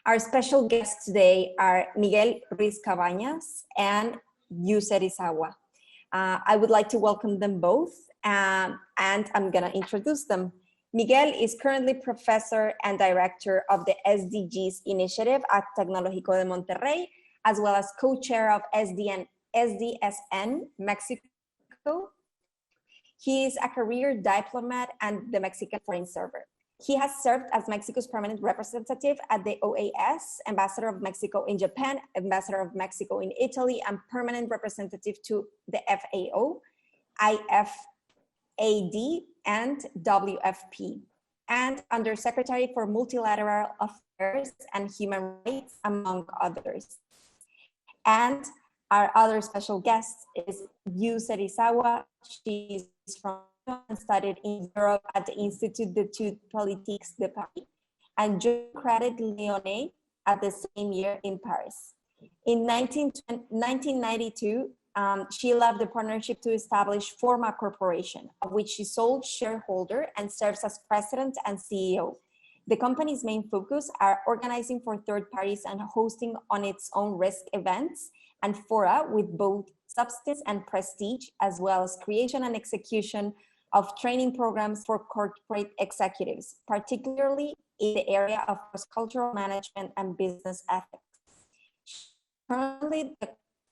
Our special guests today are Miguel Ruiz Cabañas and Yu Serizawa. I would like to welcome them both, and I'm going to introduce them. Miguel is currently professor and director of the SDGs initiative at Tecnológico de Monterrey, as well as co-chair of SDSN Mexico. He is a career diplomat and the Mexican foreign server. He has served as Mexico's permanent representative at the OAS, ambassador of Mexico in Japan, ambassador of Mexico in Italy, and permanent representative to the FAO, IFAD, and WFP, and Undersecretary for Multilateral Affairs and Human Rights, among others. And our other special guest is Yu Serizawa. She's from and studied in Europe at the Institut d'études politiques de Paris and joined Credit Lyonnais at the same year in Paris. In 1992, she left the partnership to establish Forma Corporation, of which she sole shareholder and serves as president and CEO. The company's main focus are organizing for third parties and hosting on its own risk events and fora with both substance and prestige, as well as creation and execution of training programs for corporate executives, particularly in the area of cross-cultural management and business ethics.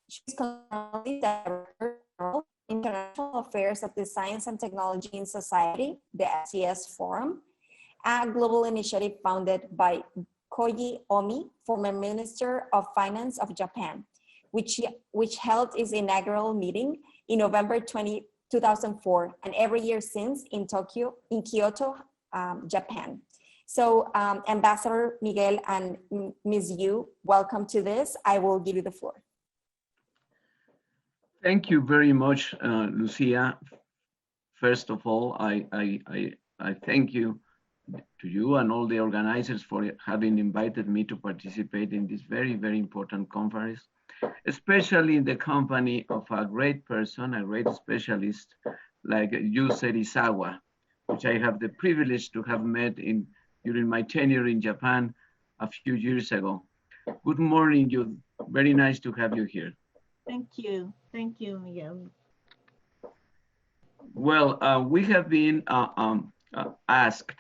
She's currently Director of International Affairs of the Science and Technology in Society, the SDS Forum, a global initiative founded by Koji Omi, former Minister of Finance of Japan, which held its inaugural meeting in November 2004, and every year since in Kyoto, Japan. So Ambassador Miguel and Ms. Yu, welcome to this. I will give you the floor. Thank you very much, Lucia. First of all, I thank you to you and all the organizers for having invited me to participate in this very, very important conference, especially in the company of a great person, a great specialist like Yu Serizawa, which I have the privilege to have met during my tenure in Japan a few years ago. Good morning, Yu. Very nice to have you here. Thank you, Miguel. Well, we have been asked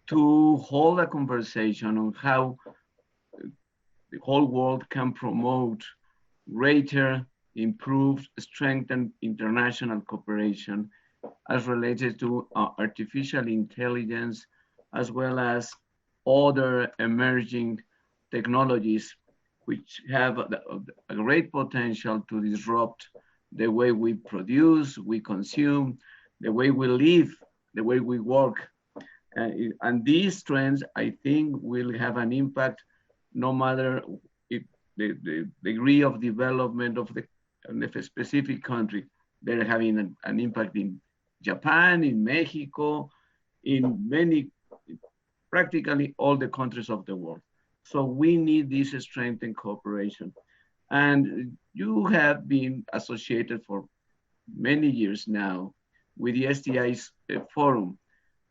to hold a conversation on how the whole world can promote greater, improved, strengthened international cooperation as related to artificial intelligence, as well as other emerging technologies which have a great potential to disrupt the way we produce, we consume, the way we live, the way we work. And these trends, I think, will have an impact no matter if the degree of development of the specific country. They're having an impact in Japan, in Mexico, in practically all the countries of the world. So we need this strength and cooperation. And you have been associated for many years now with the SDS Forum.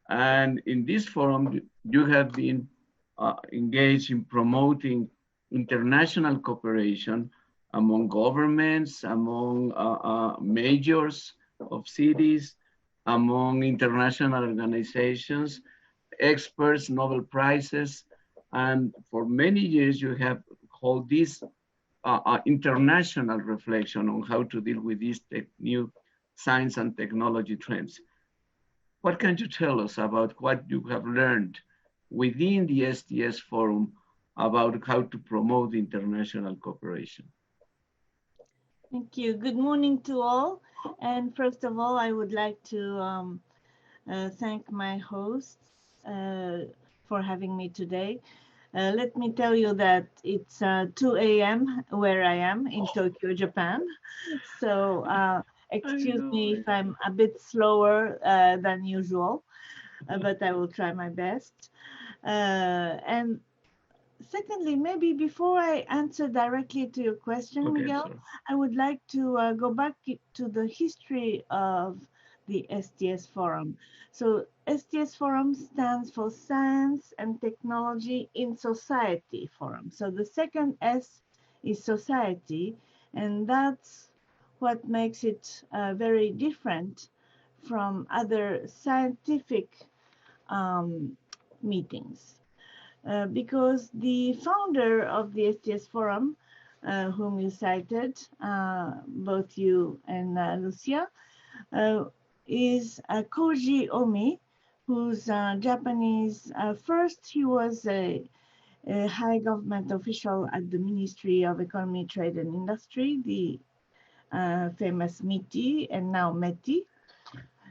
And in this forum, you have been engaged in promoting international cooperation among governments, among majors of cities, among international organizations, experts, Nobel Prizes. And for many years, you have held this international reflection on how to deal with these new science and technology trends. What can you tell us about what you have learned within the SDS Forum about how to promote international cooperation? Thank you. Good morning to all. And first of all, I would like to thank my hosts for having me today. Let me tell you that it's 2 a.m. where I am in Tokyo, Japan. So excuse me if I'm a bit slower than usual, but I will try my best. And secondly, maybe before I answer directly to your question, Miguel, I would like to go back to the history of the SDS Forum. So SDS Forum stands for Science and Technology in Society Forum. So the second S is society, and that's what makes it very different from other scientific meetings. Because the founder of the SDS Forum, whom you cited, both you and Lucia, is Koji Omi, who's Japanese. First, he was a high government official at the Ministry of Economy, Trade and Industry, the famous MITI, and now METI.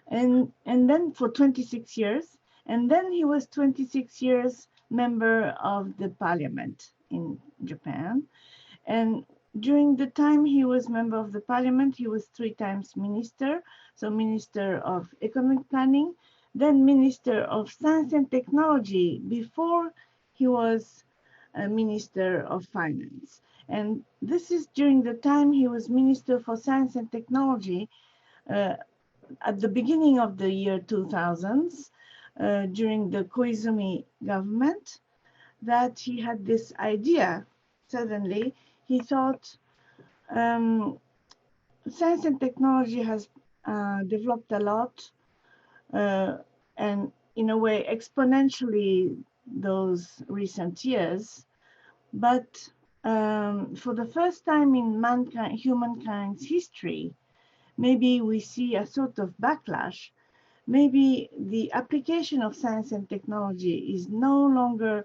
And then for 26 years, and then he was 26 years member of the parliament in Japan. And during the time he was member of the parliament, he was 3 times minister. So Minister of Economic Planning, then Minister of Science and Technology before he was a Minister of Finance. And this is during the time he was Minister for Science and Technology at the beginning of the year 2000s, during the Koizumi government, that he had this idea. Suddenly, he thought science and technology has developed a lot, and in a way exponentially those recent years. But for the first time in humankind's history, maybe we see a sort of backlash. Maybe the application of science and technology is no longer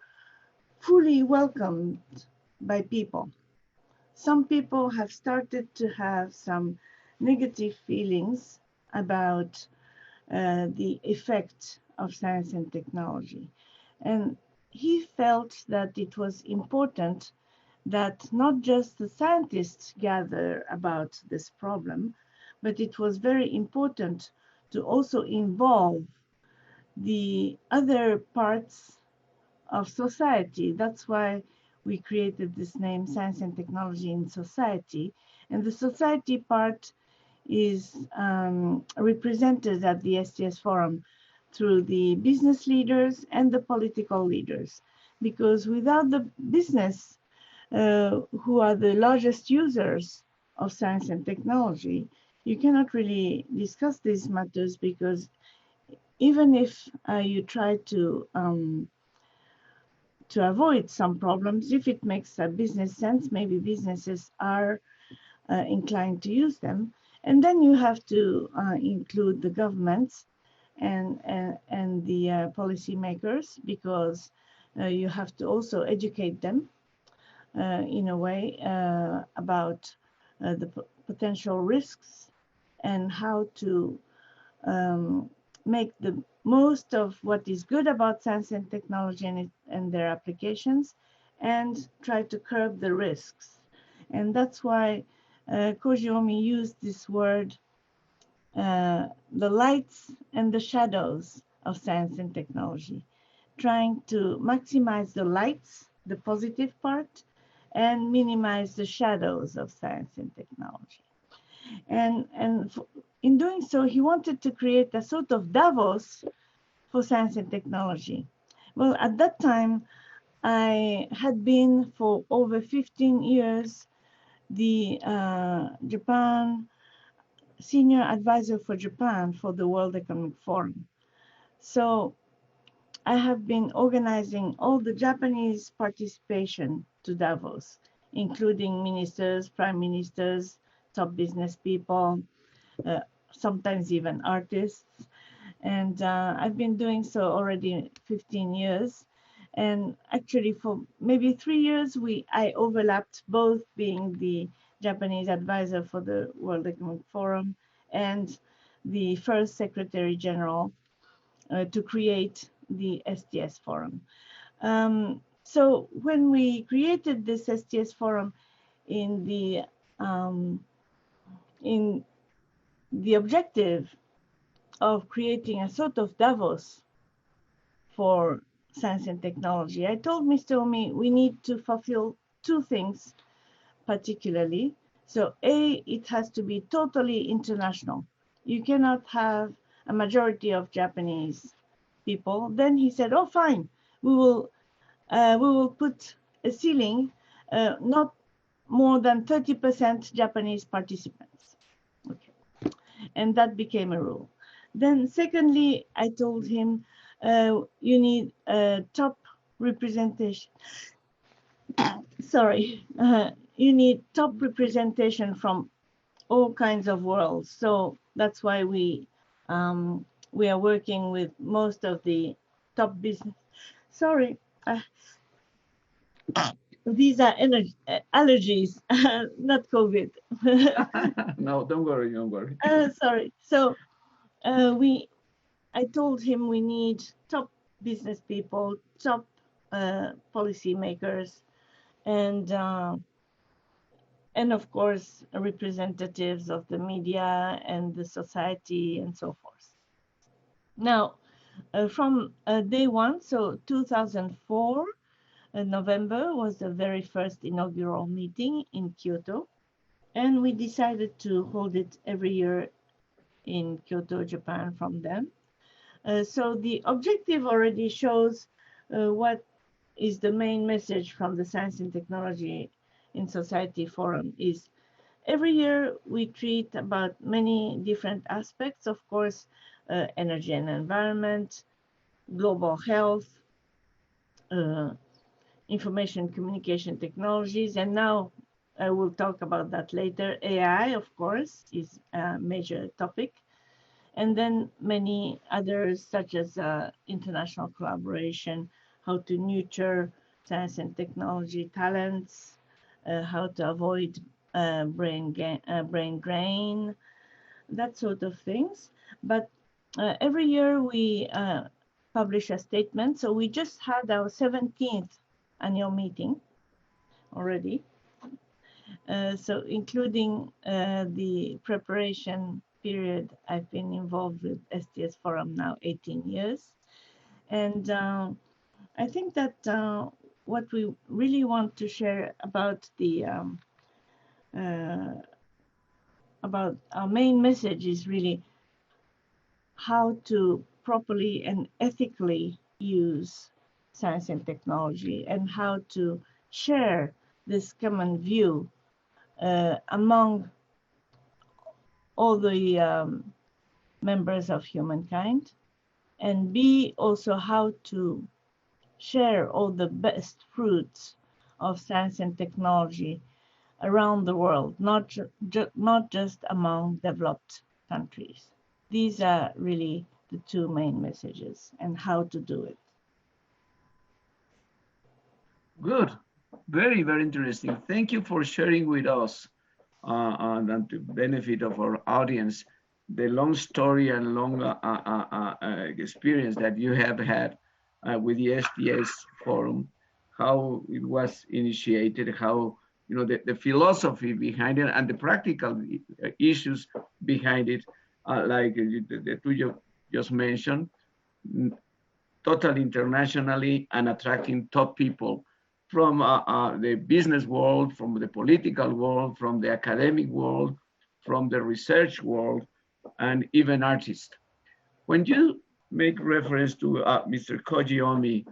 fully welcomed by people. Some people have started to have some negative feelings about the effect of science and technology. And he felt that it was important that not just the scientists gather about this problem, but it was very important to also involve the other parts of society. That's why we created this name, Science and Technology in Society. And the society part is represented at the SDS Forum through the business leaders and the political leaders. Because without the business, who are the largest users of science and technology, you cannot really discuss these matters, because even if you try to avoid some problems, if it makes a business sense, maybe businesses are inclined to use them. And then you have to include the governments and the policymakers, because you have to also educate them in a way about the potential risks and how to make the most of what is good about science and technology and their applications, and try to curb the risks. And that's why Koji Omi used this word, the lights and the shadows of science and technology, trying to maximize the lights, the positive part, and minimize the shadows of science and technology. And in doing so, he wanted to create a sort of Davos for science and technology. Well, at that time, I had been for over 15 years the Japan senior advisor for Japan for the World Economic Forum. So I have been organizing all the Japanese participation to Davos, including ministers, prime ministers, top business people, sometimes even artists. And I've been doing so already 15 years. And actually for maybe 3 years, I overlapped both being the Japanese advisor for the World Economic Forum and the first Secretary General to create the SDS Forum. So when we created this SDS Forum in the objective of creating a sort of Davos for science and technology, I told Mr. Omi we need to fulfill 2 things particularly. So A, it has to be totally international. You cannot have a majority of Japanese people, then he said, "Oh, fine, we will put a ceiling, not more than 30% Japanese participants." Okay. And that became a rule. Then secondly, I told him, you need top representation. Sorry, you need top representation from all kinds of worlds. So that's why we are working with most of the top business. Sorry, these are allergies, not COVID. No, don't worry, don't worry. Sorry. So I told him we need top business people, top policy makers, and of course representatives of the media and the society and so forth. Now, from day one, so 2004, November was the very first inaugural meeting in Kyoto, and we decided to hold it every year in Kyoto, Japan from then. So the objective already shows what is the main message from the Science and Technology in Society Forum is every year we treat about many different aspects, of course, energy and environment, global health, information communication technologies, and now I will talk about that later. AI, of course, is a major topic. And then many others, such as international collaboration, how to nurture science and technology talents, how to avoid brain drain, that sort of things. But every year we publish a statement. So we just had our 17th annual meeting already. So including the preparation period, I've been involved with SDS Forum now 18 years. And I think that what we really want to share about the about our main message is really how to properly and ethically use science and technology, and how to share this common view among all the members of humankind, and B, also how to share all the best fruits of science and technology around the world, not just among developed countries. These are really the two main messages, and how to do it. Good. Very, very interesting. Thank you for sharing with us and to benefit of our audience, the long story and long experience that you have had with the SDS Forum, how it was initiated, how the philosophy behind it and the practical issues behind it, like the two you just mentioned, totally internationally and attracting top people from the business world, from the political world, from the academic world, from the research world, and even artists. When you make reference to Mr. Koji Omi,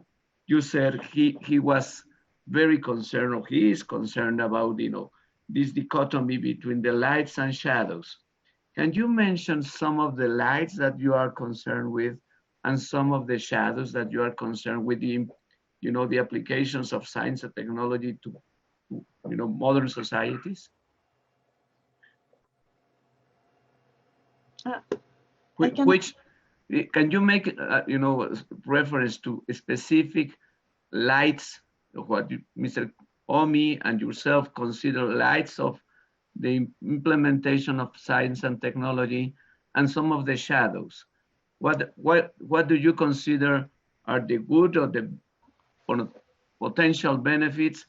you said he was very concerned, or he is concerned about this dichotomy between the lights and shadows. Can you mention some of the lights that you are concerned with, and some of the shadows that you are concerned with the applications of science and technology to modern societies? Which can you make reference to specific lights, what Mr. Omi and yourself consider lights of the implementation of science and technology, and some of the shadows? What do you consider are the good or the potential benefits,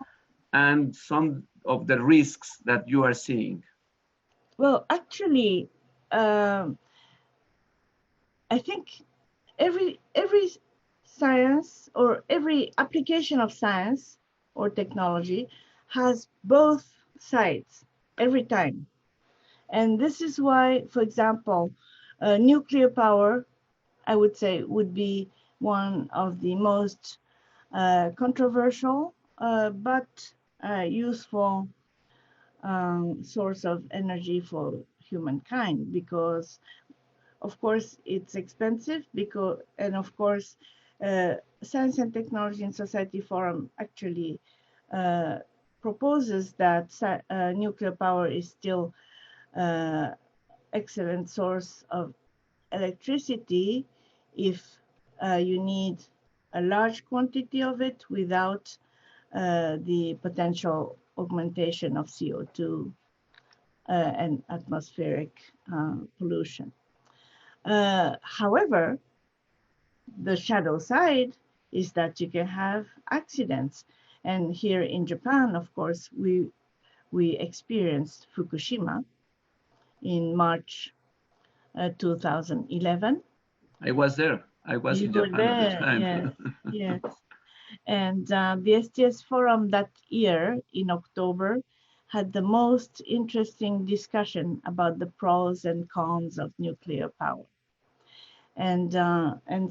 and some of the risks that you are seeing? Well, actually, I think every science, or every application of science or technology, has both sides every time. And this is why, for example, Nuclear power, I would say, would be one of the most controversial but useful source of energy for humankind, because of course it's expensive, and of course Science and Technology in Society Forum actually proposes that nuclear power is still excellent source of electricity if you need a large quantity of it without the potential augmentation of CO2 and atmospheric pollution. However, the shadow side is that you can have accidents. And here in Japan, of course, we experienced Fukushima in March 2011. I was there. I was in You were Japan at the there, time. yes, yes. And the SDS Forum that year in October had the most interesting discussion about the pros and cons of nuclear power. And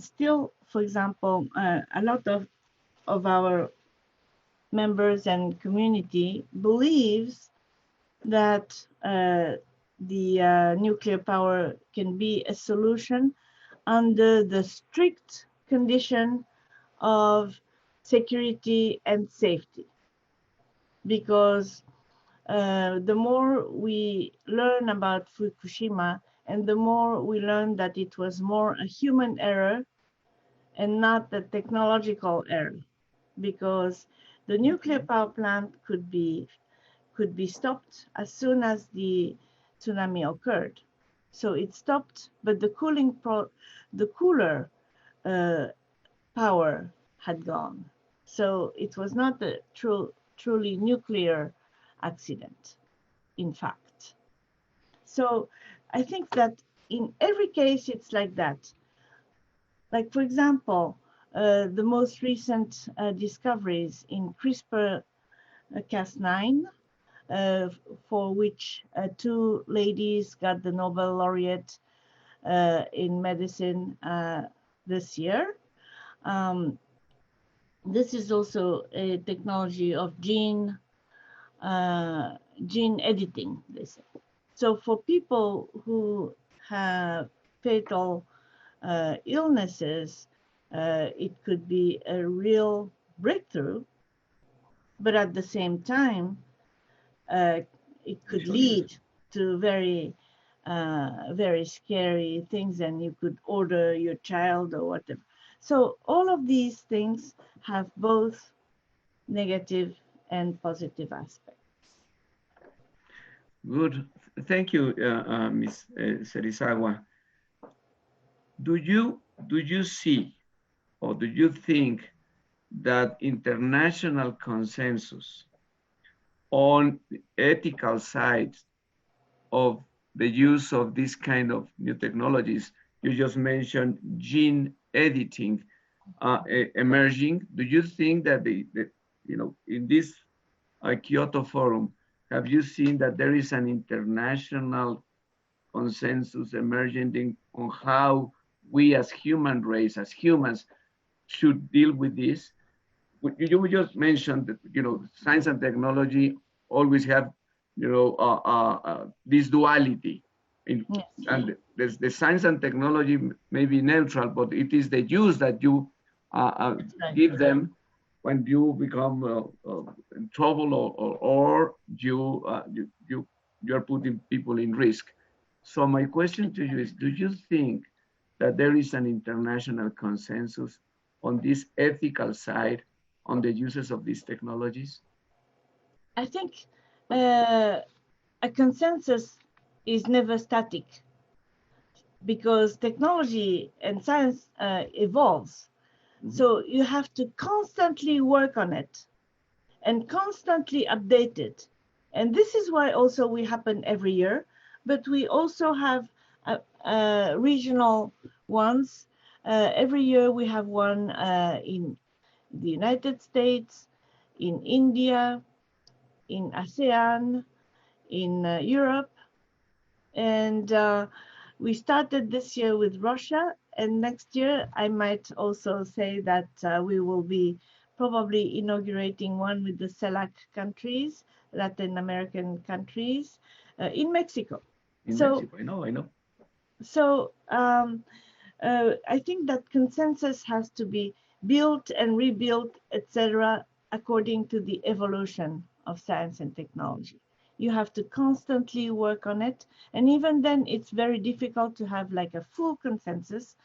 still, for example, a lot of our members and community believes that the nuclear power can be a solution under the strict condition of security and safety. Because the more we learn about Fukushima, and the more we learn that it was more a human error and not a technological error, because the nuclear power plant could be stopped as soon as the tsunami occurred. So it stopped, but the cooler power had gone. So it was not a truly nuclear accident, in fact. So I think that in every case it's like that. Like, for example, the most recent discoveries in CRISPR-Cas9, for which two ladies got the Nobel laureate in medicine this year. This is also a technology of gene editing, they say. So for people who have fatal illnesses, it could be a real breakthrough, but at the same time, it could lead to very scary things, and you could order your child or whatever. So all of these things have both negative and positive aspects. Good. Thank you, Ms. Serizawa. Do you see, or do you think that international consensus on the ethical side of the use of this kind of new technologies, you just mentioned gene editing emerging? Do you think that in this Kyoto Forum, have you seen that there is an international consensus emerging on how we as human race, as humans, should deal with this? You just mentioned that science and technology always have this duality, Yes. and the science and technology may be neutral, but it is the use that you give them when you become in trouble, or you're putting people in risk. So my question to you is, do you think that there is an international consensus on this ethical side on the uses of these technologies? I think a consensus is never static, because technology and science evolves. Mm-hmm. So you have to constantly work on it and constantly update it. And this is why also we happen every year, but we also have regional ones. Every year we have one in the United States, in India, in ASEAN, in Europe, and We started this year with Russia, and next year I might also say that we will be probably inaugurating one with the CELAC countries, Latin American countries, in Mexico. Mexico, I know. So I think that consensus has to be built and rebuilt, etc., according to the evolution of science and technology. You have to constantly work on it, and even then it's very difficult to have like a full consensus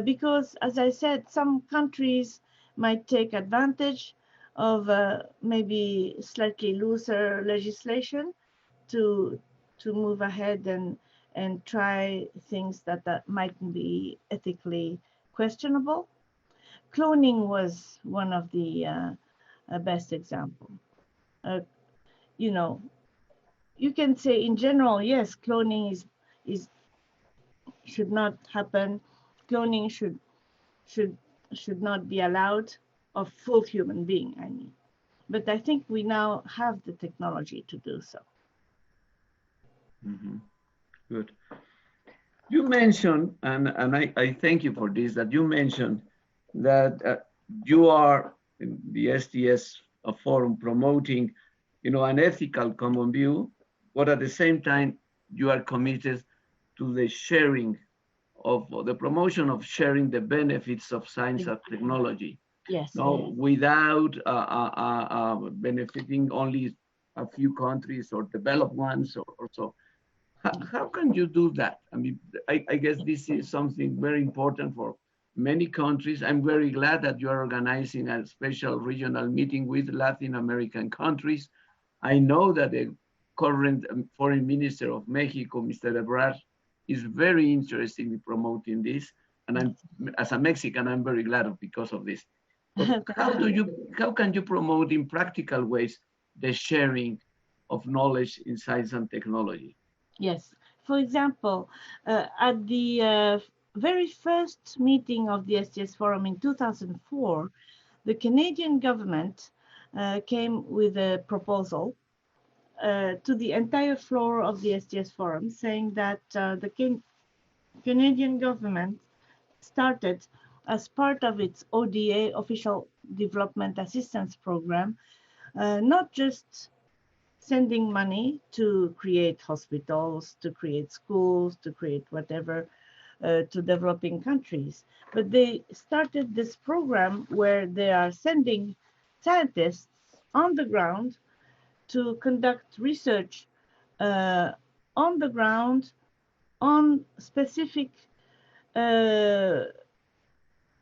because, as I said, some countries might take advantage of maybe slightly looser legislation to move ahead and try things that might be ethically questionable. Cloning was one of the best example. You know, you can say in general, yes, cloning is should not happen. Cloning should not be allowed of full human being, I mean. But I think we now have the technology to do so. Mm-hmm. Good. You mentioned, and I thank you for this, that you mentioned that you are in the SDS Forum promoting, an ethical common view, but at the same time, you are committed to the sharing of the promotion of sharing the benefits of science and technology. Yes. No, yes. without benefiting only a few countries or developed ones or so. How can you do that? I mean, I guess this is something very important for many countries. I'm very glad that you are organizing a special regional meeting with Latin American countries. I know that the current foreign minister of Mexico, Mr. Ebrard, is very interested in promoting this. And I'm, as a Mexican, I'm very glad because of this. But how can you promote in practical ways the sharing of knowledge in science and technology? Yes. For example, at the very first meeting of the SDS Forum in 2004, the Canadian government came with a proposal to the entire floor of the SDS Forum, saying that the Canadian government started as part of its ODA, Official Development Assistance Program, not just sending money to create hospitals, to create schools, to create whatever to developing countries. But they started this program where they are sending scientists on the ground to conduct research on the ground on specific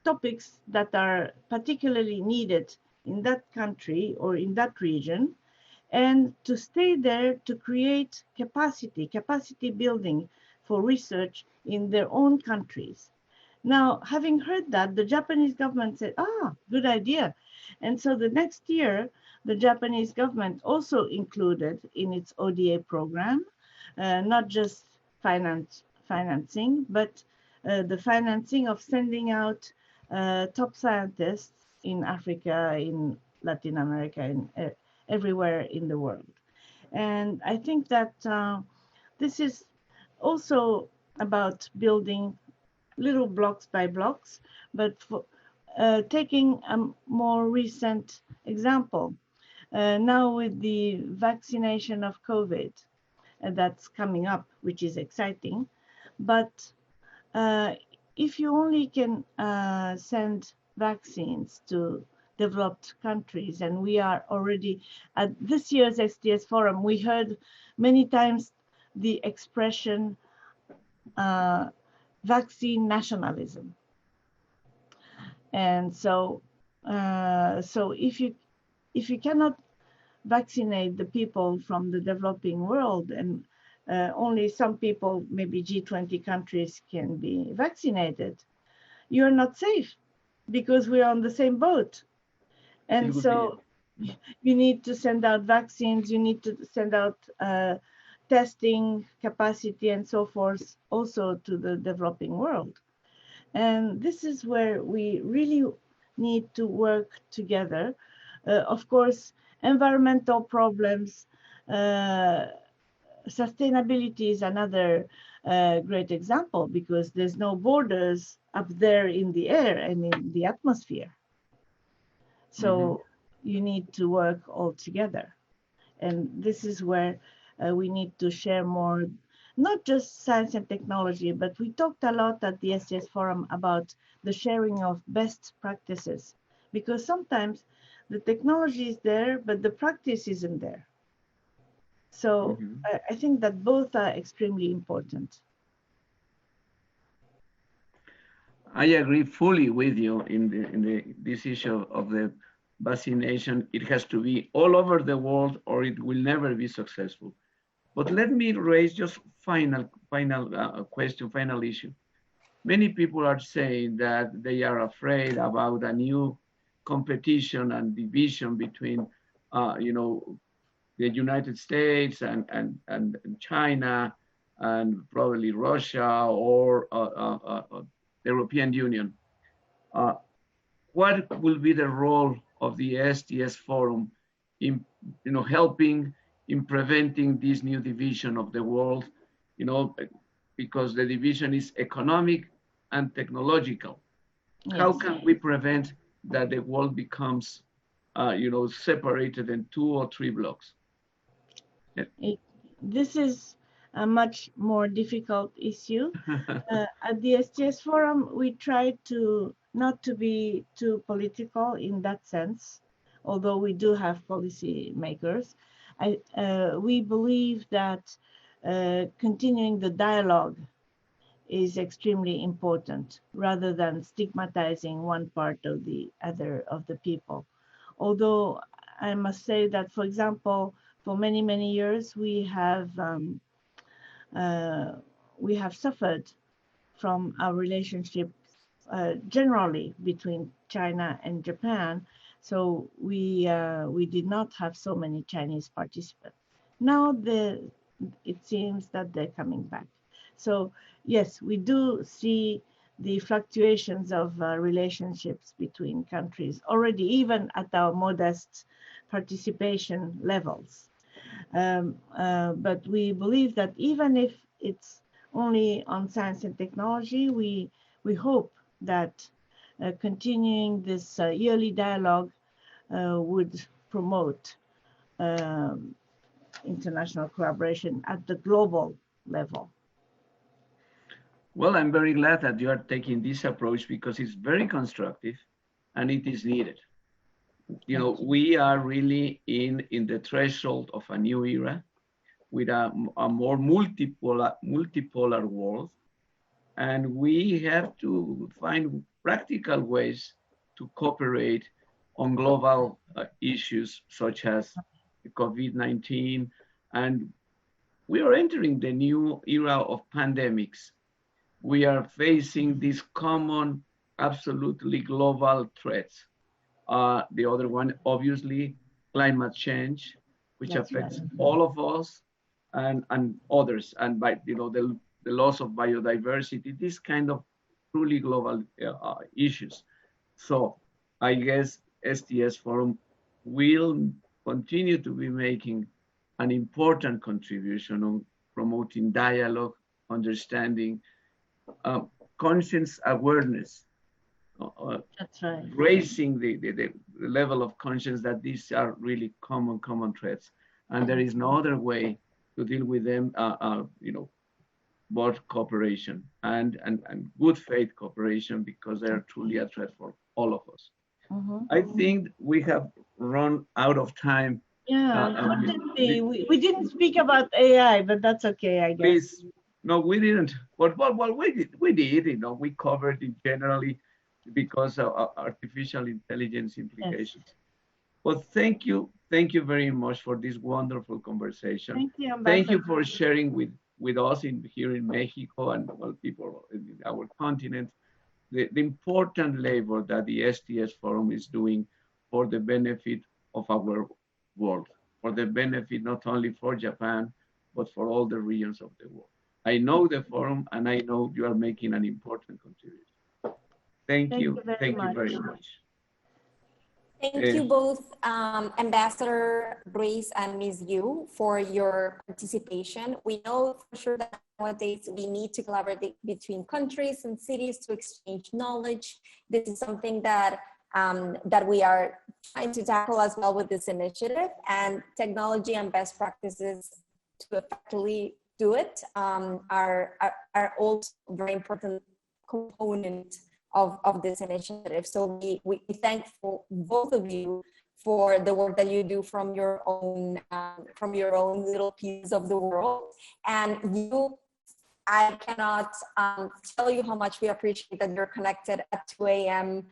topics that are particularly needed in that country or in that region, and to stay there to create capacity building for research in their own countries. Now, having heard that, the Japanese government said, good idea. And so the next year, the Japanese government also included in its ODA program, not just financing, but the financing of sending out top scientists in Africa, in Latin America, in everywhere in the world. And I think that this is also about building little blocks by blocks, but for, taking a more recent example, now with the vaccination of COVID that's coming up, which is exciting, but if you only can send vaccines to developed countries, and we are already at this year's SDS Forum, we heard many times the expression vaccine nationalism. And so if you cannot vaccinate the people from the developing world, and only some people, maybe G20 countries, can be vaccinated, you're not safe because we're on the same boat. And so you need to send out vaccines, you need to send out testing capacity and so forth also to the developing world. And this is where we really need to work together. Of course, environmental problems, sustainability is another a great example because there's no borders up there in the air and in the atmosphere. So you need to work all together. And this is where we need to share more, not just science and technology, but we talked a lot at the SDS Forum about the sharing of best practices, because sometimes the technology is there, but the practice isn't there. So I think that both are extremely important. I agree fully with you in this issue of the vaccination. It has to be all over the world, or it will never be successful. But let me raise just final question, final issue. Many people are saying that they are afraid about a new competition and division between, the United States and China and probably Russia or the European Union. What will be the role of the SDS Forum in, helping in preventing this new division of the world, because the division is economic and technological. Yes. How can we prevent that the world becomes, separated in 2 or 3 blocks? This is a much more difficult issue. At the SDS Forum, we try to not to be too political in that sense, although we do have policy makers. We believe that continuing the dialogue is extremely important rather than stigmatizing one part of the other of the people. Although I must say that, for example, for many, many years, we have suffered from our relationship generally between China and Japan. So we did not have so many Chinese participants. Now it seems that they're coming back. So yes, we do see the fluctuations of relationships between countries already, even at our modest participation levels. But we believe that even if it's only on science and technology, we hope that continuing this yearly dialogue would promote international collaboration at the global level. Well, I'm very glad that you are taking this approach because it's very constructive and it is needed. We are really in the threshold of a new era with a more multipolar world. And we have to find practical ways to cooperate on global issues such as COVID-19. And we are entering the new era of pandemics. We are facing these common, absolutely global threats. The other one, obviously, climate change, which affects all of us and others. And by the loss of biodiversity, this kind of truly global issues. So I guess SDS Forum will continue to be making an important contribution on promoting dialogue, understanding, conscience awareness. That's right. Raising the level of conscience that these are really common threats, and there is no other way to deal with them. Both cooperation and good faith cooperation, because they are truly a threat for all of us. I think we have run out of time. Yeah, unfortunately, we didn't speak about AI, but that's okay, I guess. Please, no, we didn't. But well, we did. We covered it generally because of artificial intelligence implications. Yes. Well, thank you very much for this wonderful conversation. Thank you, Ambassador. Thank you for sharing with us here in Mexico and people in our continent the important labor that the SDS Forum is doing for the benefit of our world, for the benefit not only for Japan, but for all the regions of the world. I know the forum, and I know you are making an important contribution. Thank you very much. Thank you both, Ambassador Ruiz and Ms. Yu, for your participation. We know for sure that nowadays we need to collaborate between countries and cities to exchange knowledge. This is something that that we are trying to tackle as well with this initiative, and technology and best practices to effectively do it are also very important component of this initiative. So we thank both of you for the work that you do from your own little piece of the world. And I cannot tell you how much we appreciate that you're connected at 2 a.m.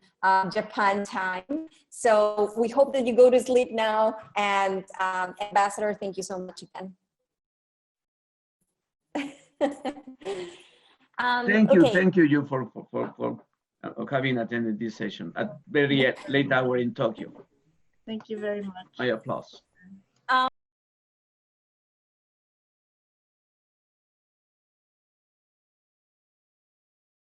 Japan time. So we hope that you go to sleep now. And Ambassador, thank you so much again. Thank you for having attended this session at very late hour in Tokyo. Thank you very much. My applause.